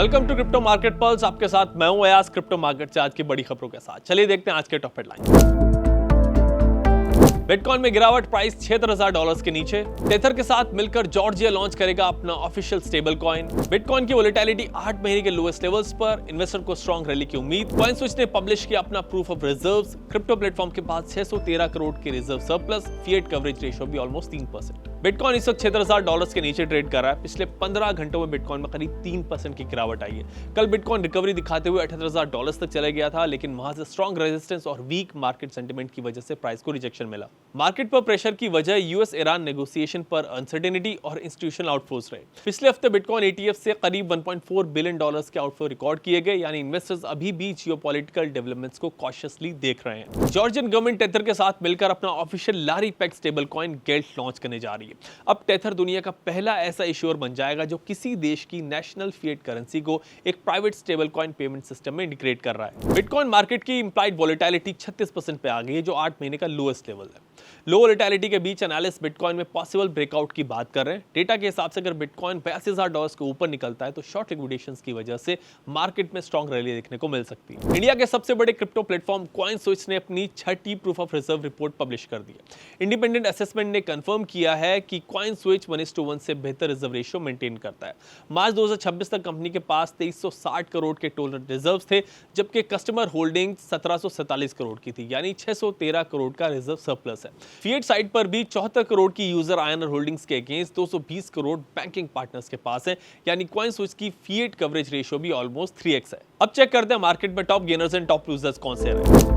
Welcome to crypto market pulse. आपके साथ मैं हूं अयाज, क्रिप्टो मार्केट से आज की बड़ी खबरों के साथ। चलिए देखते हैं आज के टॉप हेडलाइन। बिटकॉइन में गिरावट, प्राइस $76,000 के नीचे। टेथर के साथ मिलकर जॉर्जिया लॉन्च करेगा अपना ऑफिशियल स्टेबल कॉइन। बिटकॉइन की वोलेटिलिटी 8 महीने के लोएस्ट लेवल्स पर, इन्वेस्टर को स्ट्रॉन्ग रैली की उम्मीद। कॉइनस्विच ने पब्लिश किया अपना proof of reserves. Crypto platform के पास 613 करोड़ के reserve surplus, fiat coverage ratio भी ऑलमोस्ट 3%। बिटकॉइन इस वक्त $76,000 के नीचे ट्रेड कर रहा है। पिछले 15 घंटों में बिटकॉइन में करीब 3% की गिरावट आई है। कल बिटकॉइन रिकवरी दिखाते हुए $78,000 तक चला गया था, लेकिन वहां से स्ट्रॉन्ग रेजिस्टेंस और वीक मार्केट सेंटिमेंट की वजह से प्राइस को रिजेक्शन मिला। मार्केट पर प्रेशर की वजह यूएस ईरान नेगोशिएशन पर अनसर्टेनिटी और इंस्टीट्यूशनल आउटफ्लोज रहे। पिछले हफ्ते बिटकॉइन ETF से करीब $1.4 बिलियन के आउटफ्लो रिकॉर्ड किए गए, यानी इन्वेस्टर्स अभी भी जियोपॉलिटिकल डेवलपमेंट्स को कॉशियसली देख रहे हैं। जॉर्जियन गवर्नमेंट टेथर के साथ मिलकर अपना ऑफिशियल लारी पेग स्टेबल कॉइन गेल्ट लॉन्च करने जा रही है। अब टेथर दुनिया का पहला ऐसा इश्योर बन जाएगा जो किसी देश की नेशनल फिएट करेंसी को एक private stable coin payment system में इंटीग्रेट कर रहा है। बिटकॉइन मार्केट की इंप्लाइड वोलेटिलिटी 36% पे आ गई है, जो 8 महीने का लोएस्ट लेवल है। लो वोलेटिलिटी के बीच एनालिस्ट बिटकॉइन में पॉसिबल ब्रेकआउट की बात कर रहे हैं। डेटा के हिसाब से अगर बिटकॉइन $82,000 के ऊपर निकलता है तो शॉर्ट लिक्विडेशंस की वजह से मार्केट में स्ट्रॉन्ग रैली देखने को मिल सकती है। इंडिया के सबसे बड़े क्रिप्टो प्लेटफॉर्म कॉइनस्विच ने अपनी 6ठी proof of reserve report publish कर दी है। इंडिपेंडेंट असेसमेंट ने कंफर्म किया है कि कॉइनस्विच 1:1 से बेहतर रिजर्व रेशियो मेंटेन करता है। मार्च 2026 तक कंपनी के पास 2360 करोड़ के टोटल रिजर्व थे, जबकि कस्टमर होल्डिंग 1747 करोड़ की थी, यानी 613 करोड़ का रिजर्व सरप्लस है। फिएट साइड पर भी 74 करोड़ की यूजर आयनर होल्डिंग्स के अगेंस्ट 220 करोड़ बैंकिंग पार्टनर्स के पास है, यानी कॉइनस्विच की फिएट कवरेज रेशियो भी ऑलमोस्ट 3x है। अब चेक करते हैं मार्केट में top gainers and top losers कौन से रहे।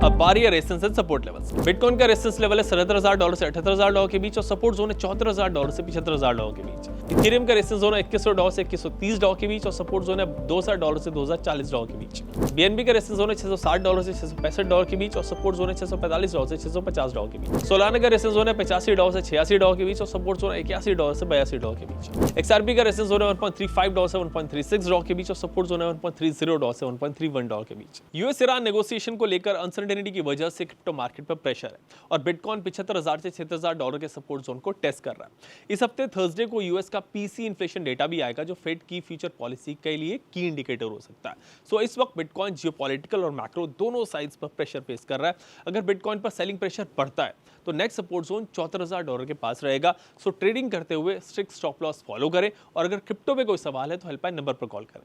अब बारी है resistance and support levels. Bitcoin का रेजिस्टेंस लेवल है $77,000 से $78,000 के बीच और सपोर्ट जोन है $74,000 से $75,000 के बीच। इथेरियम का रेजिस्टेंस जोन है $2100 से $2130 के बीच और सपोर्ट जोन है $2,000 से $2,040 के बीच। BNB का रेजिस्टेंस जोन है $660 से $665 के बीच और सपोर्ट जोन है $645 से $650 के बीच। सोलाना का रेजिस्टेंस जोन है $85 से $86 के बीच और सपोर्ट जोन है $81 से $82 के बीच। XRP का रेजिस्टेंस जोन है $1.35 से $1.36 के बीच और सपोर्ट जोन है $1.30 से $1.31 के बीच। यूएस ईरान नेगोशिएशन को लेकर अनसर्टेनिटी की वजह से क्रिप्टो मार्केट पर प्रेशर है और बिटकॉइन $75,000 से $76,000 के सपोर्ट जोन को टेस्ट कर रहा है। इस हफ्ते थर्सडे को यूएस का पीसी इन्फ्लेशन डेटा भी आएगा, जो फेड की फ्यूचर पॉलिसी के लिए की इंडिकेटर हो सकता है। सो इस वक्त बिटकॉइन जियोपॉलिटिकल और मैक्रो दोनों साइड्स पर प्रेशर फेस कर रहा है। अगर बिटकॉइन पर सेलिंग प्रेशर बढ़ता है तो नेक्स्ट सपोर्ट जोन $74,000 के पास रहेगा। सो ट्रेडिंग करते हुए स्ट्रिक्ट स्टॉप लॉस फॉलो करें और अगर क्रिप्टो पे कोई सवाल है तो हेल्पलाइन नंबर पर कॉल करें।